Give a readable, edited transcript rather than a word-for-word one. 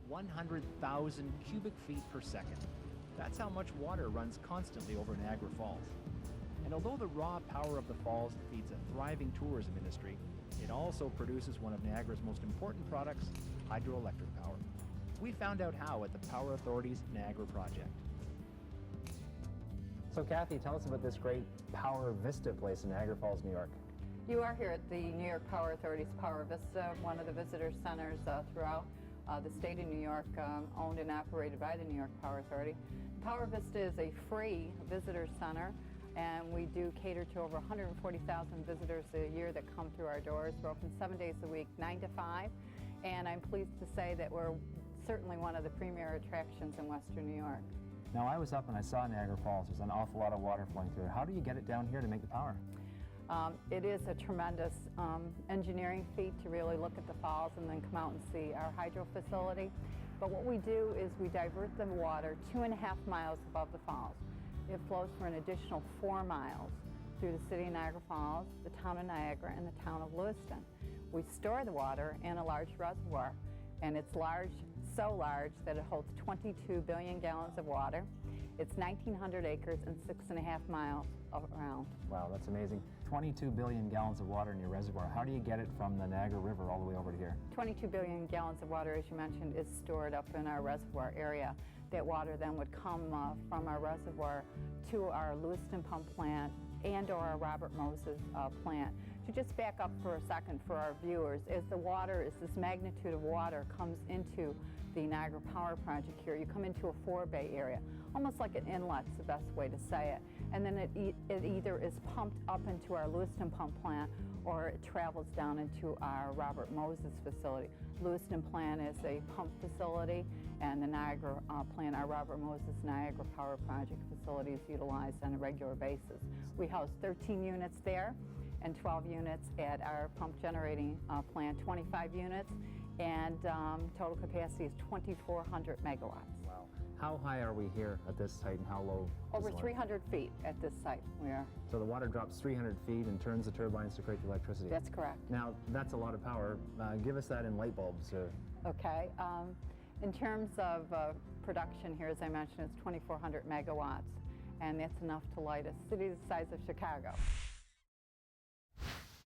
100,000 cubic feet per second. That's how much water runs constantly over Niagara Falls. And although the raw power of the falls feeds a thriving tourism industry, it also produces one of Niagara's most important products, hydroelectric power. We found out how at the Power Authority's Niagara project. So Kathy, tell us about this great Power Vista place in Niagara Falls, New York. You are here at the New York Power Authority's Power Vista, one of the visitor centers throughout the state of New York, owned and operated by the New York Power Authority. Power Vista is a free visitor center, and we do cater to over 140,000 visitors a year that come through our doors. We're open 7 days a week, 9 to 5, and I'm pleased to say that we're certainly one of the premier attractions in Western New York. Now, I was up and I saw Niagara Falls. There's an awful lot of water flowing through it. How do you get it down here to make the power? It is a tremendous engineering feat to really look at the falls and then come out and see our hydro facility. But what we do is we divert the water 2.5 miles above the falls. It flows for an additional 4 miles through the city of Niagara Falls, the town of Niagara, and the town of Lewiston. We store the water in a large reservoir, and it's large, so large that it holds 22 billion gallons of water. It's 1,900 acres and 6.5 miles around. Wow, that's amazing. 22 billion gallons of water in your reservoir. How do you get it from the Niagara River all the way over to here? 22 billion gallons of water, as you mentioned, is stored up in our reservoir area. That water then would come from our reservoir to our Lewiston pump plant and or our Robert Moses plant. To just back up for a second for our viewers, as this magnitude of water comes into the Niagara Power Project here, you come into a forebay area, almost like an inlet's the best way to say it. And then it either is pumped up into our Lewiston pump plant or it travels down into our Robert Moses facility. Lewiston plant is a pump facility, and the Niagara plant, our Robert Moses Niagara Power Project facility, is utilized on a regular basis. We house 13 units there and 12 units at our pump generating plant, 25 units, and total capacity is 2,400 megawatts. Wow. How high are we here at this site and how low? Over 300 feet at this site we are. So the water drops 300 feet and turns the turbines to create the electricity? That's correct. Now, that's a lot of power. Give us that in light bulbs. Okay. In terms of production here, as I mentioned, it's 2,400 megawatts, and that's enough to light a city the size of Chicago.